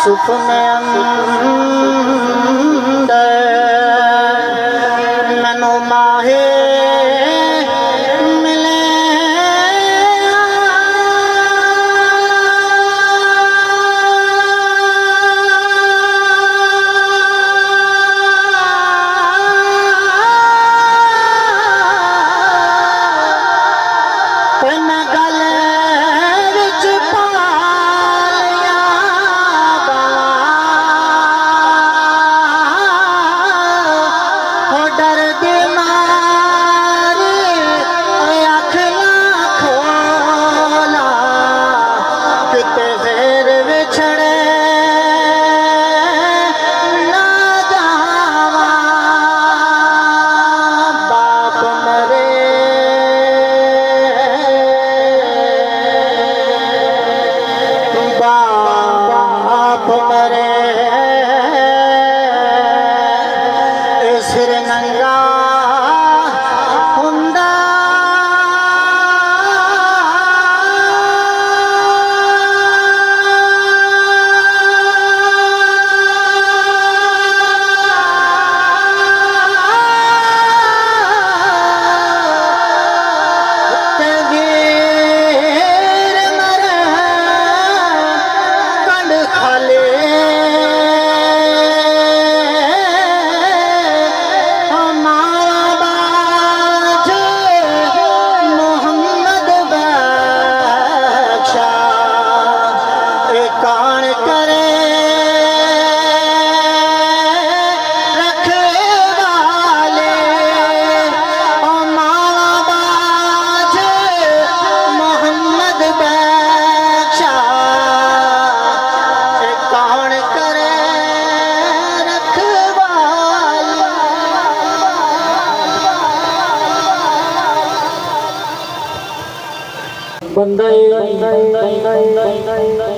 सुख में अंदर मनो माहे मिले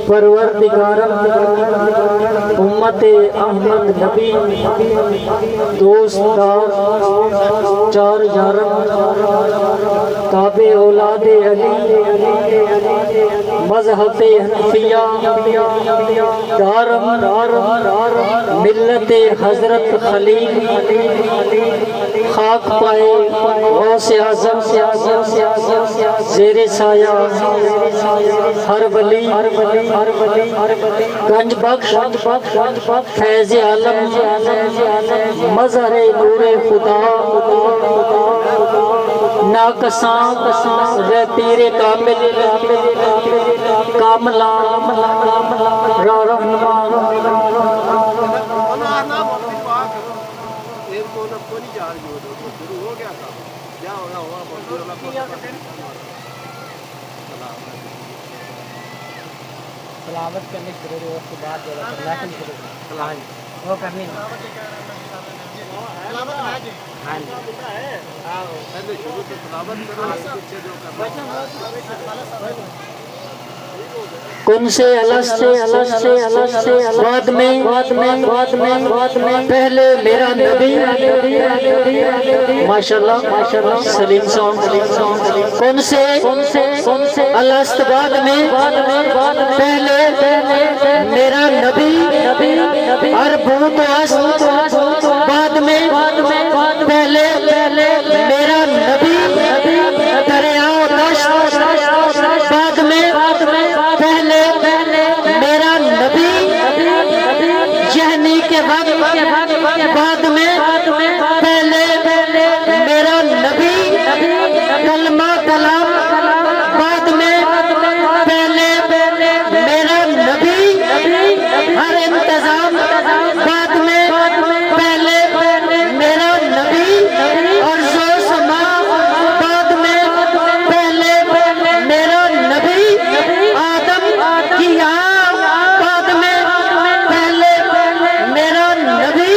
परवरदिगारम उम्मते अहमद नबी दोस्तार चार यारम ताबे औलादे अली मज़हबे हनफिया दारम मिल्लते हजरत खलील खाक पाए गौसे आज़म ज़ेरे साया हर वली गंज बख्श फैज़ आलम मज़हरे नूरे खुदा नाकसां रे पीरे कामिल कामला रहनुमा सलामत करने शुरू हो उसके बाद वो करनी कौन से अलस्ते बाद में पहले मेरा नबी माशाल्लाह सलीम साहब कौन से अलस्त बाद में पहले मेरा नबी और बहुत बाद में पहले मेरा नबी दरिया बाद में पहले मेरा नबी जहनी के वक्त बाद में पहले मेरा नबी कलमा कलाम बाद में पहले मेरा नबी हर इंतजाम बाद में पहले मेरा नबी और जो समा बाद में पहले मेरा नबी आदम की बाद में पहले मेरा नबी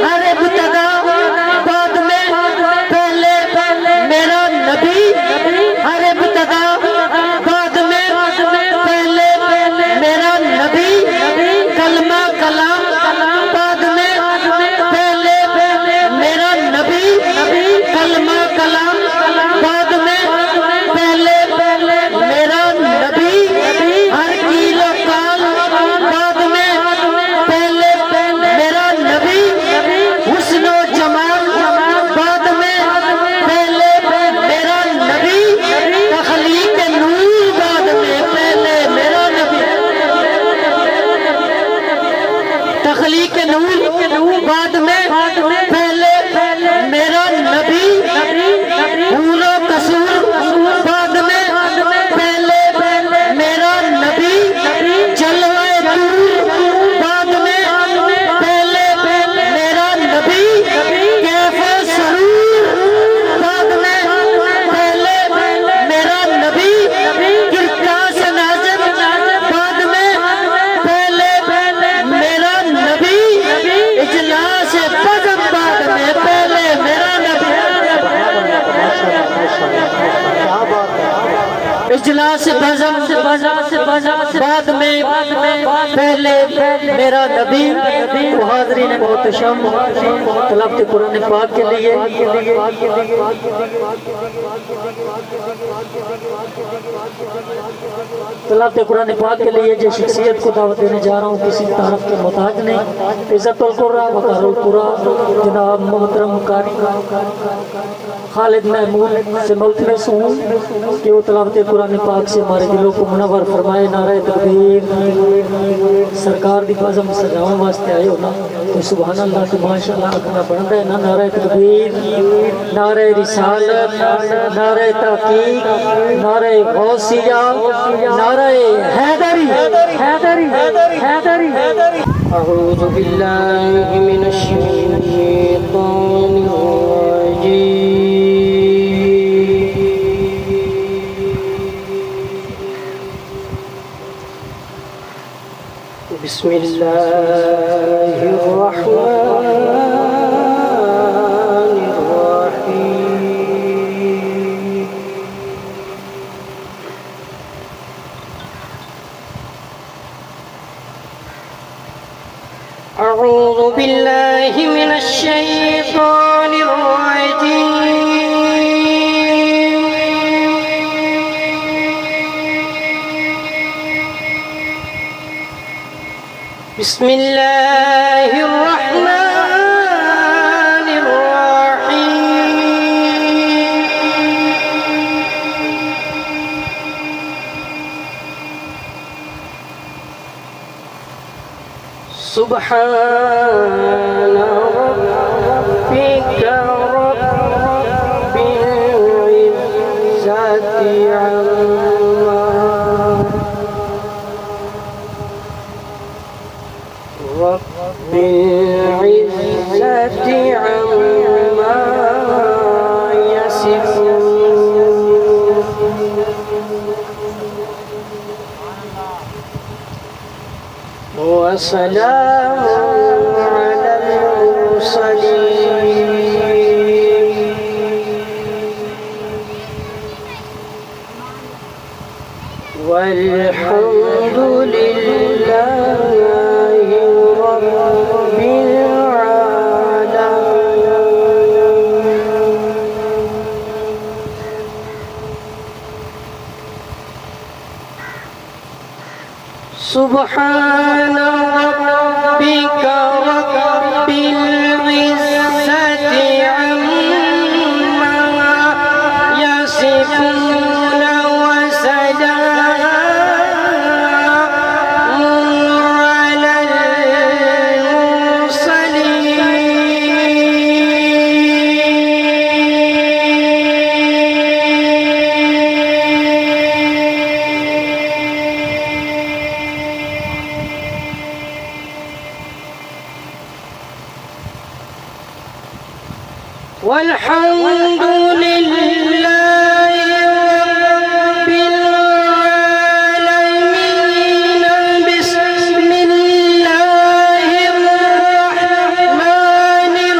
हर इब्तिदा अली के नूर, बाद में पहले मेरा नबी पूरा कसूर, बाद में पहले मेरा नबी जलवाए दूर, बाद में पहले मेरा नबी कैफे सरूर, बाद में पहले मेरा नबी गिरता से नाज़िम, बाद में पहले मेरा नबी इजलास बज़म, बाद में पहले मेरा नबी इजलास बज़म, बाद में पहले मेरा नबी। तो हाज़रीन मोहतरम, तलावत कुरान पाक के लिए तलावत कुरान पाक के लिए जिस शख्सियत को दावत देने जा रहा हूँ, किसी तारफ के मोहताज नहीं, इज़्ज़तुल कुर्रा वक़ारुल कुर्रा जनाब मोहतरम कारी खालिद महमूद से मुल्तमस हूँ कि वो तलावत कुरान पाक से हमारे दिलों को मुनव्वर फरमाए। नारे तकबीर, सरकार दी बाज़म सजाओं वास्ते आए हो ना, तो सुभान अल्लाह तो माशाअल्लाह आखना बनता है ना। नारे तकबीर, नारे रिसालत, नारे तहकीक, नारे गौसिया, नारे हैदरी, हैदरी, हैदरी, हैदरी। अऊज़ु बिल्लाहि मिनश शैतानिर रजीम। बिस्मिल्लाहिर्रहमानिर्रहीम। अऊज़ु बिल्लाहि मिनश शैतानिर रजीम। बिस्मिल्लाहिर्रहमानिर्रहीम। सुब्हान रब्बिका रब्बिल इज़्ज़ति अम्मा यसिफून वसलामुन अलल मुरसलीन वल्हम्दुलिल्लाहि रब्बिल सुब्हान रब्बिका रब्बिल इज़्ज़ति अम्मा यसिफून वसलामुन अलल वल्हम्दुलिल्लाहि रब्बिल आलमीन। बिस्मिल्लाहिर रहमानिर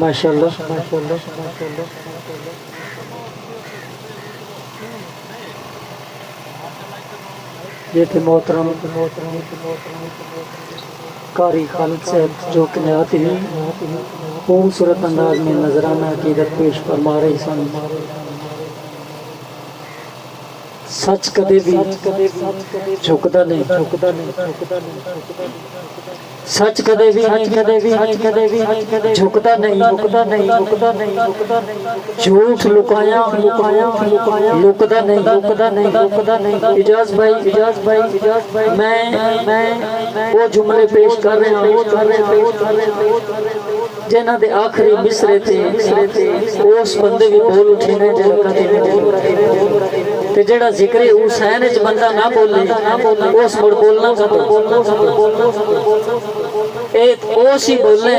माशाल्लाह ये थे मोहतरम कारी खालिद साहब जो कि नयात ही खूबसूरत अंदाज में नजराना अकीदत पेश फरमा रहे सन। सच कदे भी झुकदा नहीं, सच कदे भी झुकदा नहीं, झूठ लुकाया लुकदा नहीं। इजाज भाई मैं वो जुमले पेश कर रहा हूँ जिन्हां दे आखिरी मिसरे थे उस बंदे भी बोल उठे ने ते जेड़ा जिक्र हुसैन च बंदा ना बोले उस मुड़ बोलना ओसी बोले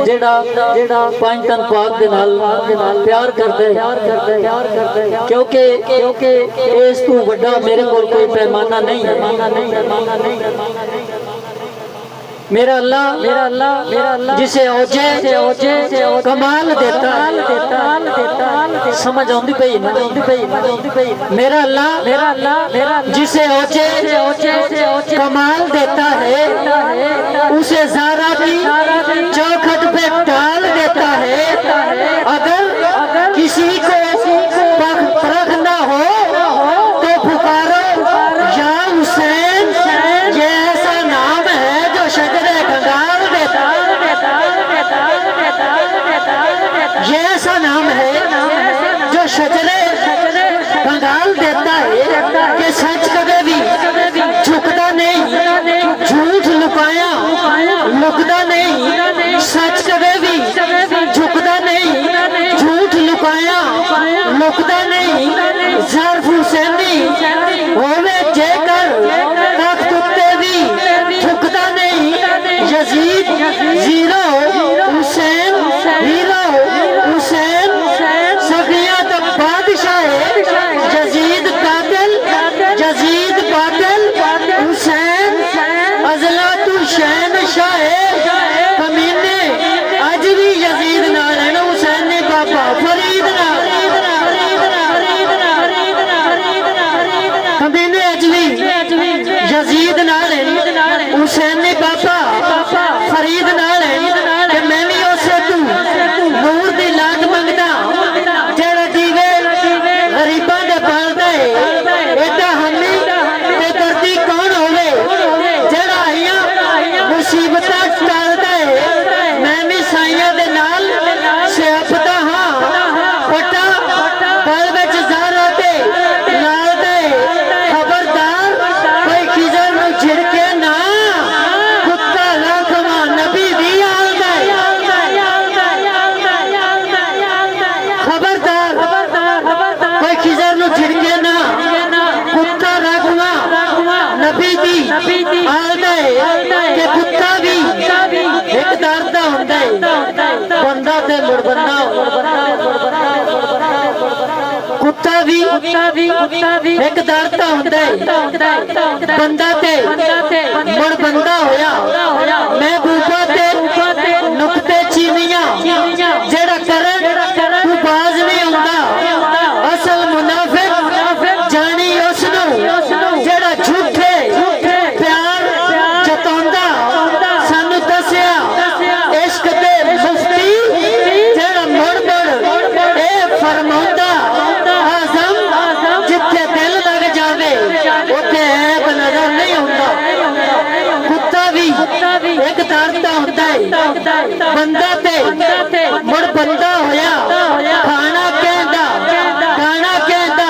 जेड़ा पंज तन पाक दे नाल प्यार करदे क्योंकि इस तू बड़ा मेरे कोल कोई पैमाना नहीं है। मेरा अल्लाह जिसे औजे कमाल देता समझ आउंदी पई ना। मेरा अल्लाह जिसे औजे कमाल देता है उसे ज़रा भी चौखट पे डाल देता है। अगर किसी को परख ना हो तो पुकारो या हुसैन, ये ऐसा नाम है जो शजरे कंगाल देता। ये ऐसा नाम है जो शजरे कंगाल देता है कि सच कभी भी झुकता नहीं, झूठ लुकाया लुकदा नहीं। सच कभी भी झुकता नहीं, झूठ लुकाया लुकदा नहीं। ज़र्फ हुसैनी होवे जेकर तख्त उत्ते भी झुकदा नहीं। Yazid zero Hussain hero Hussain सखिया तो बादशाह यजीद कातिल हुसैन अजला तू शहन शाह कमीने अज भी यजीद नाल है हुसैन ने बाबा फरीद नाल हुसैन ने बाबा फरीद नाल कि मैं भी उसे तू नूर दी लाट मंगदा जेड़ा दीवे गरीबां दे बलदा एडा हमी ते दर्दी कौन होवे जेड़ा आईयां मुसीबतां टलदा मैं भी साईयां दे नाल सियापदा हां पटा बल विच ज़ारा दे नाल दे खबरदार कोई खिजर नूं झिड़के ना कुत्ता लाखवा नबी दी आल दे खबरदार कोई खिजर नूं झिड़के ना कुत्ता लाखवा नबी दी आल दे कि कुत्ता भी एक दर्द हुंदा है बंदा ते मुड़ बंदा कुत्ता भी एक दर्द हुंदा है बंदा ते मुड़ बंदा होया महबूबा ते नुक्ते चीनियां जेड़ा करे तू बाज नहीं आंदा असल मुनाफिक जानी उसनू जेड़ा झूठे प्यार जतांदा सानू दसिया इश्क दे मुफ्ती जेड़ा मुड़ ए फरमांदा आज़म जिथे दिल लग जावे उथे ऐब नजर नहीं आंदा कुत्ता भी एक दर्द हुंदा है बंदा ते मुड़ बंदा होया खाना कहंदा गाना कहंदा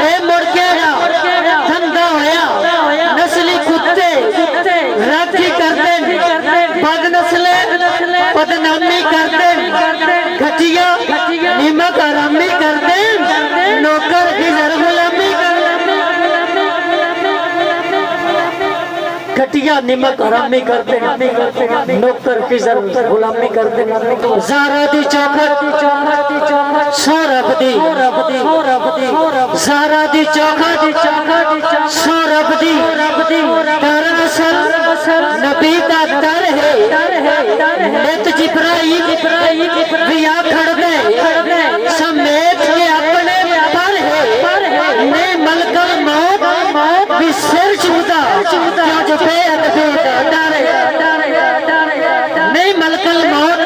ए मुड़ केड़ा धंधा होया नस्ली कुत्ते राखी करदे बद नस्ले बदनामी करदे घटिया निमक हरामी करदे नौकर खिजर गुलामी घटिया निमक हरामी करदे नौकर खिजर गुलामी करदे ज़ारा दी चौखट सो रब दी ज़ारा दी चौखट सो रब दी दरअसल नबी दा दर है नित जिब्राइल भी आखड़ दे समेत के अपने पर है ने मलकल मौत भी सिर चूदा क्यों जो बेअदबी दा डर नहीं मलकल मौत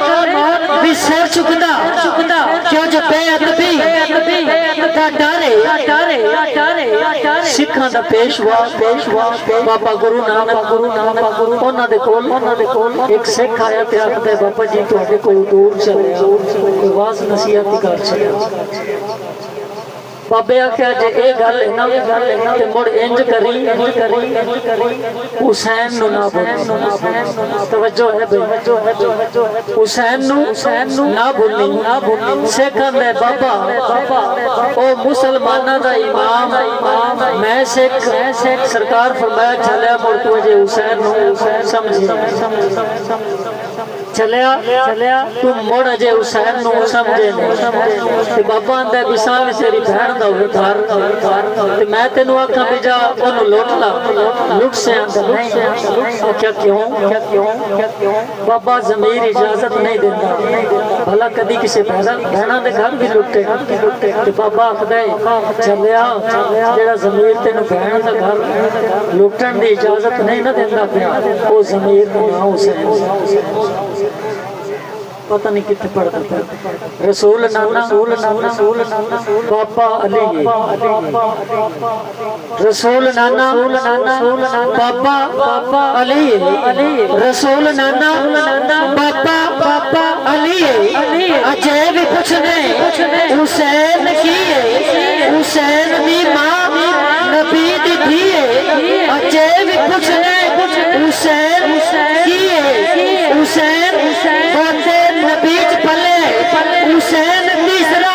भी सिर चुकदा क्यों जो बेअदबी दा डर सिखां दा पेशवा बाबा गुरु नानक उन्हां दे कोल एक सिख आया ते आखदे बाबा जी तुहाडे कोल दूर चले कोई वाज नसीहत कर चले बाबे आख्या जे ए गल है ना ते मुड़ इंज करी हुसैन नु ना बोल तवज्जो है भाई हुसैन नु ना बोलनी सिखां दे बाबा ओ मुसलमाना दा इमाम मैं सिख सरकार फरमाया चलिया मुड़ तू जे हुसैन नु समझी चलिया तू मुड़ अजे हुसैन नु समझे नहीं ते बाबा आंदा विसाल तेरी बहन दा घर ते मैं तेनू आखा भी जा ओनू लुट ला लुट से आंदा नहीं क्या क्यों बाबा ज़मीर इजाजत नहीं देता भला कदी किसी बहना दे घर भी लुटे ते बाबा आखदा है चलिया जेड़ा ज़मीर तेनू बहन दा घर लुटन दी इजाजत नहीं ना देंदा पिया ओ ज़मीर दा नाम हुसैन पता नहीं कितने पढ़ता था रसूल नाना बाबा अली रसूल नाना बाबा अली रसूल नाना बाबा अली अजय भी पूछने हुसैन की हुसैन दी मां नबी दी थी अजय भी पूछने हुसैन की हुसैन बोलते नबी च पले हुसैन तीसरा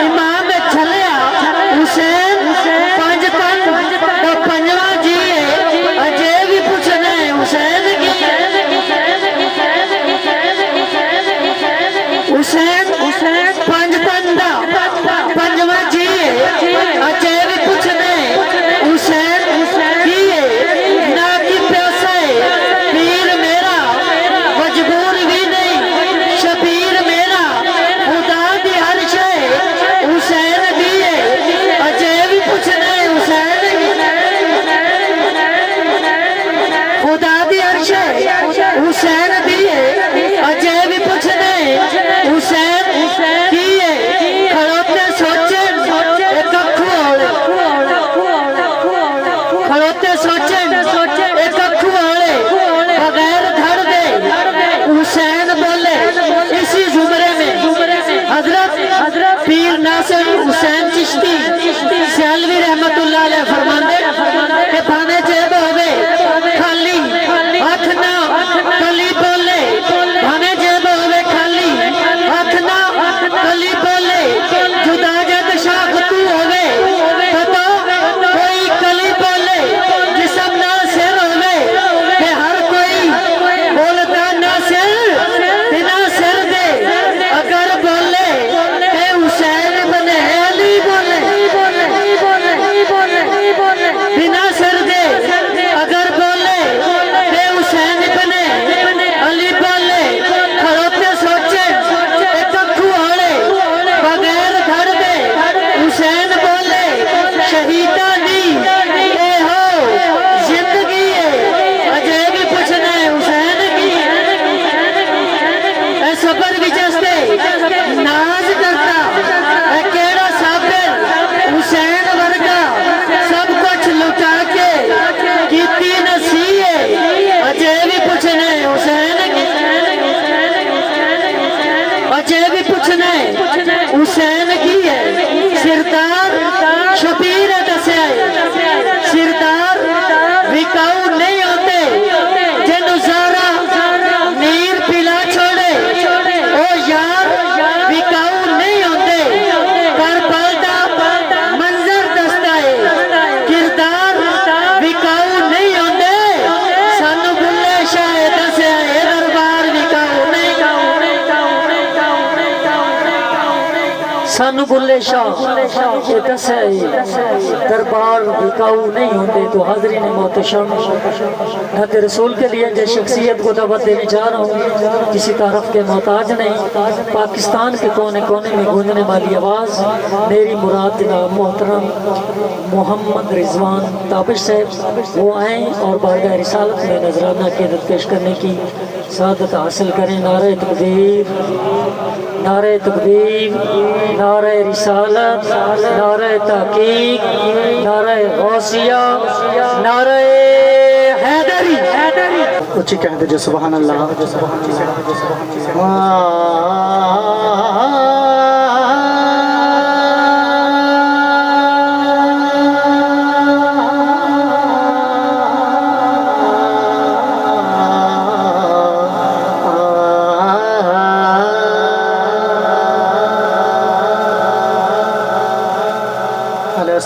इमाम छलिया हुसैन पंज तन पंजवा जी अजय भी पूछने हुसैन की हुसैन पंज तन पंजवा जी अजय भी पूछने हुसैन की ना की हुसैन दिए अजय भी पूछने हुसैन दिए खड़ोते सोचे एक अखू होले खड़ोते सोचे एक अखू होले बगैर धड़ दे हुसैन बोले इसी जुमरे में हजरत पीर नासिर हुसैन चिश्ती सियालवी रहमतुल्लाह अलैह फरमाते कि भाने जेब होवे खाली हथ ना कली बोले भाने जेब होवे खाली हथ ना कली बोले जुदा जद शाख तू होवे तो कोई कली बोले जिसम ना सिर होवे कि हर कोई बोलता ना सिर बिना सिर दे अगर बोले कि हुसैन बने अली बोले बिना सिर दे अगर बोले कि हुसैन बने अली बोले खड़ोते सोचे एक अखू होले बगैर धड़ दे हुसैन बोले शहीदा दी ए हो जिंदगी है अजय भी पूछना है हुसैन की ए सबर विजस्ते नाज करता ए केड़ा साबिर हुसैन वर्गा सब कुछ लुटा के कीती नसीए अजय भी पूछना है हुसैन की अजय भी पूछना है हुसैन की है सिरदार शबीर दसे सिरदार विकाऊ नहीं होते जिन जारा नीर पिला छोड़े ओ यार विकाऊ नहीं होते कर पलटा मंजर दस्ता है किरदार विकाऊ नहीं होते सानू बुल्ले शाह दसे दरबार विकाऊ नहीं सानू बुल्ले शाह ये दसे दरबार बिकाऊ नहीं होते। तो हाजरीन मोहतरम हक रसूल के लिए जिस शख्सियत को दावत देने जा रहा हूँ किसी तारफ के मोहताज नहीं, पाकिस्तान के कोने कोने में गूंजने वाली आवाज़ मेरी मुराद जनाब मोहतरम मोहम्मद रिजवान ताबिश साहब वो आएँ और बारगाह रिसालत में नजराना क़ीदत पेश करने की सादत हासिल करें। नारे तकबीर नारे तकबीर नारे रिसालत नारे तहकीक नारे गौसिया नारे हैदरी उच्ची कहते जो सुभान अल्लाह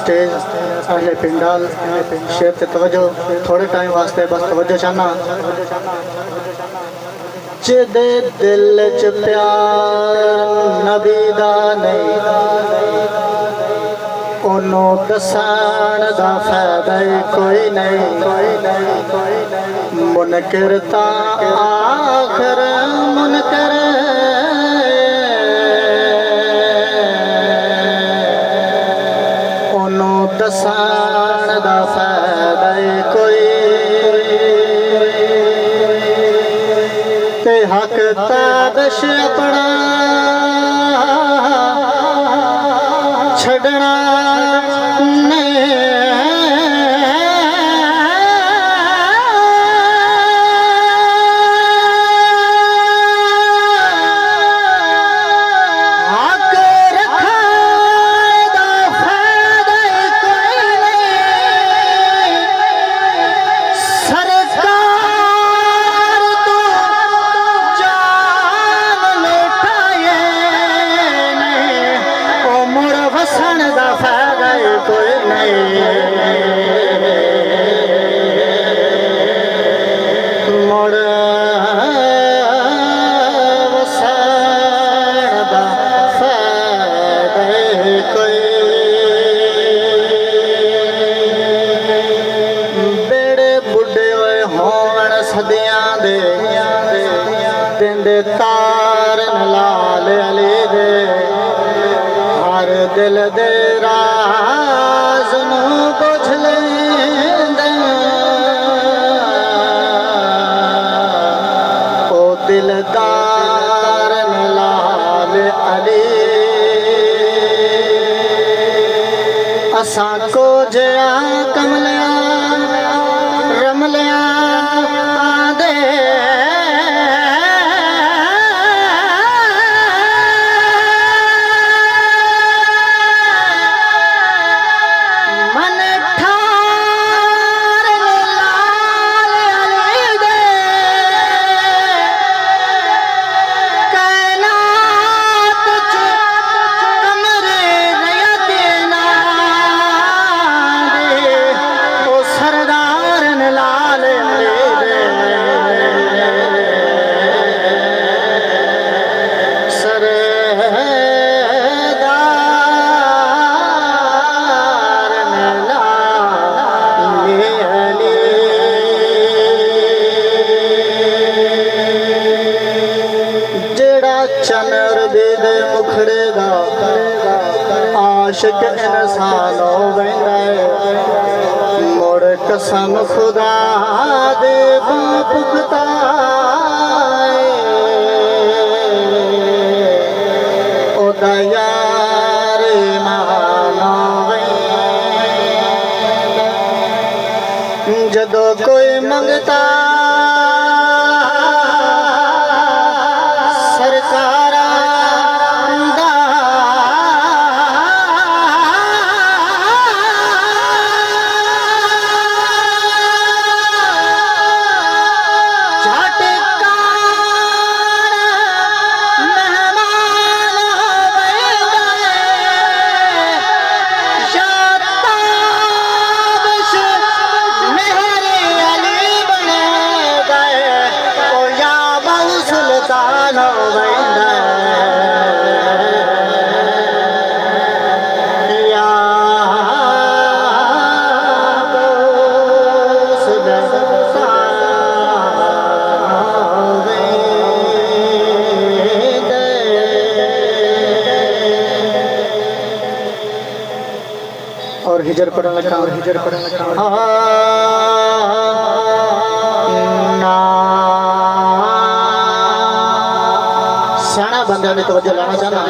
स्टेज अहले पिंडाल शेर ते तवज्जो थोड़े टाइम वास्ते बस तवज्जो चाहना जिदे दिल च प्यार नबी दा नहीं ओनू दसान दा फायदा कोई नहीं मुनकर ता आखिर मुनकर दसान दा फायदा कोई ते हक तादश अपना छड़ना दिल दे राज नू बुझ ले दिलदार लाल अली असां को जया कमलिया रमलिया दे आशिक इंसान हो वेंदा मोड़ कसम खुदा दे पुख्ता ओ दयार मानो जदों कोई मंगता सरकारा और हिजर पढ़ने लगा सियाना बंदा ने तवज्जो लाना चाहना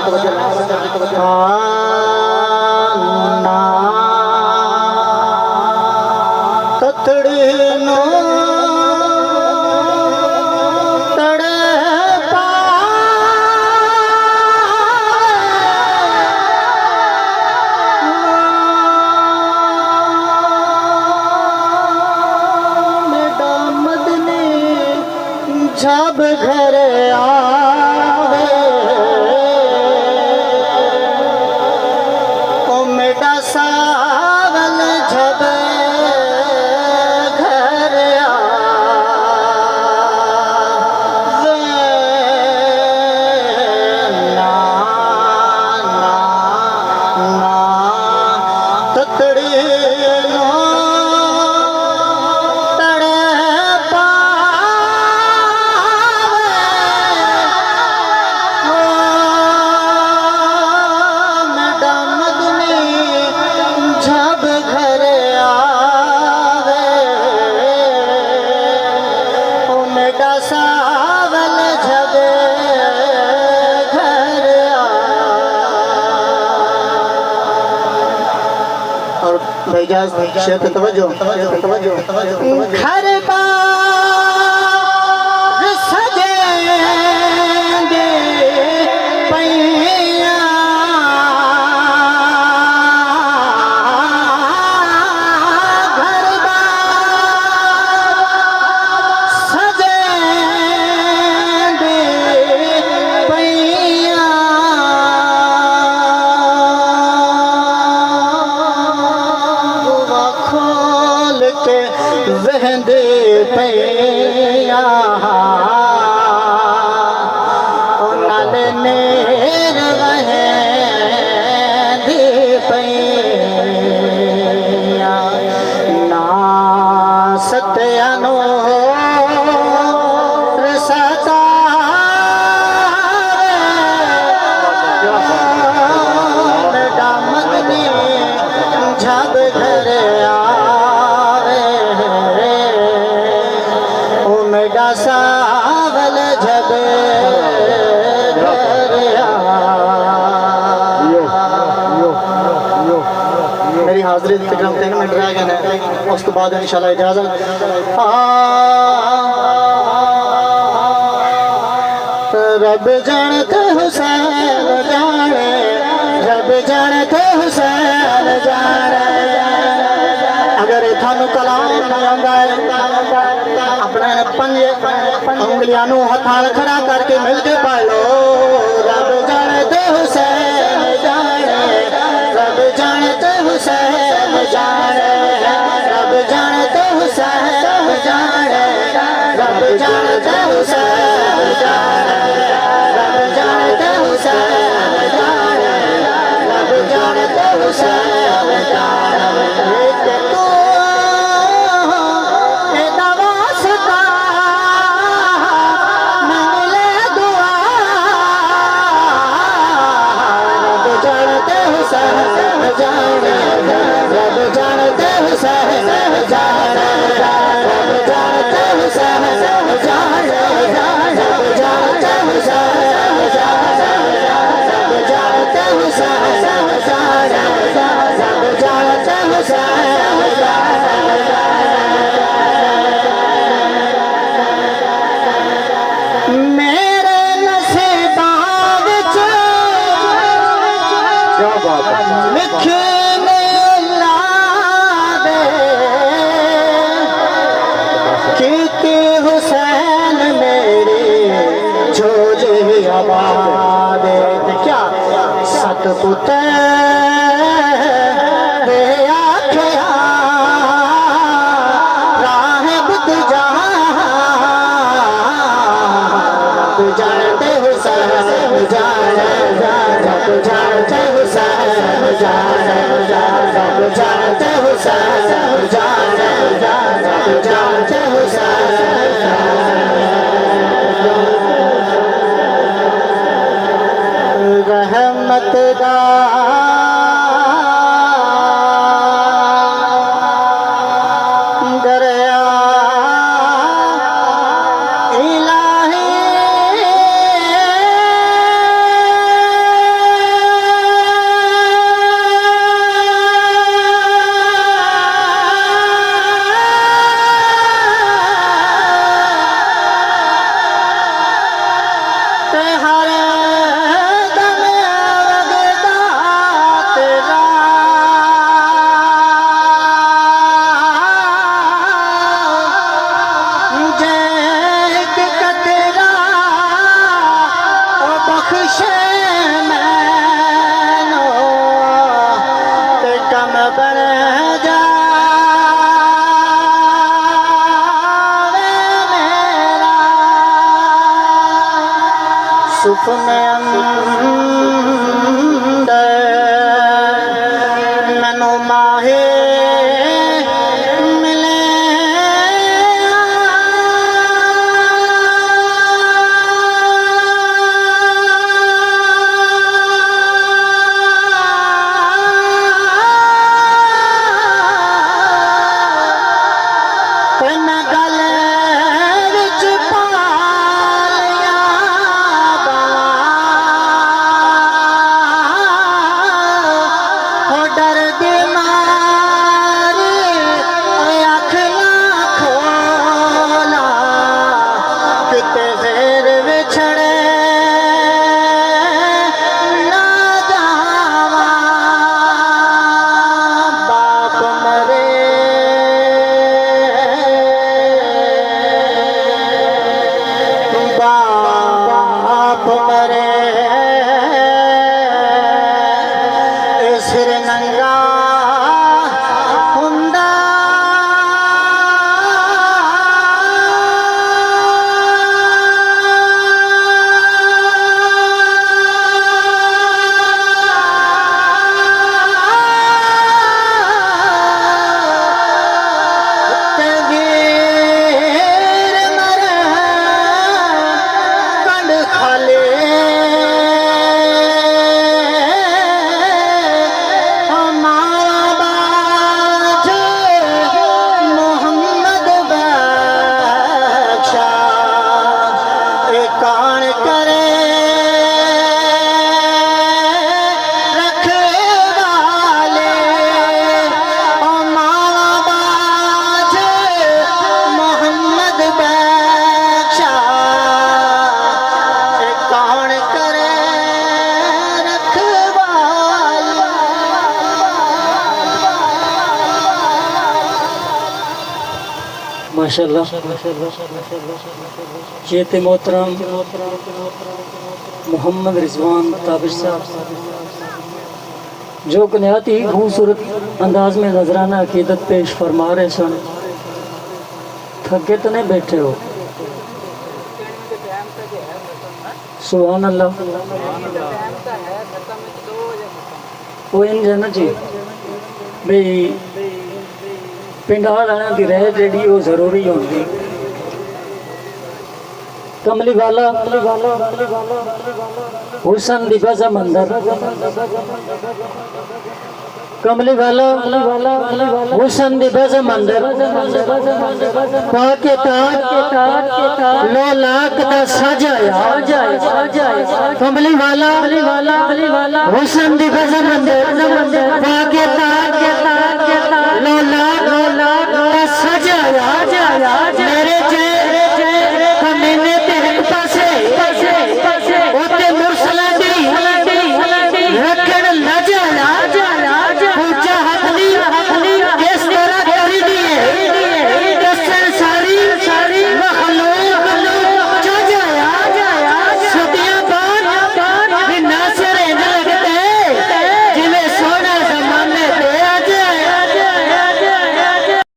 तथड़ी नो जब घर आवे ओ मेरा सावल जब घर आवे ना ना ना ततड़ी नो भैजाज शेख तवज्जो घर बार सजेंगे पैया घर बार सजेंगे पैया वहंदे पैया नाल नेर वहंदे पैया ना सत्यानो रसता दामद ने जब घर सावल जब मेरी हाजिरी तकरीबन 3 मिनट रह गए हैं, उस तो बाद इंशाल्लाह इजाजत। रब जानते हुसैन जाने, रब जानते हुसैन जाने। अगर थानू कलाम नहीं आंदा अपने 5 उंगलियां नू हथाल खड़ा करके मिल के पढ़ लो। रब जानते हुसैन जाने, रब जानते हुसैन जाने, रब जानते हुसैन जाने, रब जानते हुसैन जाने, रब जानते हुसैन जाने, रब जानते हुसैन जाने। तू ए दवासता मंगले दुआ, रब जानते हुसैन जाने, रब जानते हुसैन जाने, रब जानते हुसैन जाने, रब जानते हुसैन जाने, रब जानते हुसैन जाने, रब जानते हुसैन जाने। मेरे नसीबां विच क्या बात है लिखने ला दे कि हुसैन मेरी झोली आबाद। क्या सतपुत्र दे आखिया राहब तुझा, रब जानते हुसैन जाने, रब जानते हुसैन जाने, रब जानते हुसैन जाने, रब जानते हुसैन जाने। रहमत दा दरिया इलाही ते हर दम वगदा तेरा, जे एक कतरा ओ बख्शे मैनू ते कम बन सुपने अंदर मैनू माहे मिले, ते मैं गले विच पा लिया बाबा, माशाल्लाह। ये थे मोहतरम मोहम्मद रिजवान ताबिश साहब, जो बहुत ही खूबसूरत अंदाज में नजराना अकीदत पेश फरमा रहे सन। थके तो नहीं बैठे हो? सुभान अल्लाह। वो इन जाना जी भाई पिंड वाला की रह जी वो जरूरी होगी। कमली वाला हुसन दिखा सा मंदिर, कमली वाला हुसन दिखा सा मंदिर, पाके ताज लो लाख दा सजाया। कमली वाला हुसन दिखा सा मंदिर, पाके ताज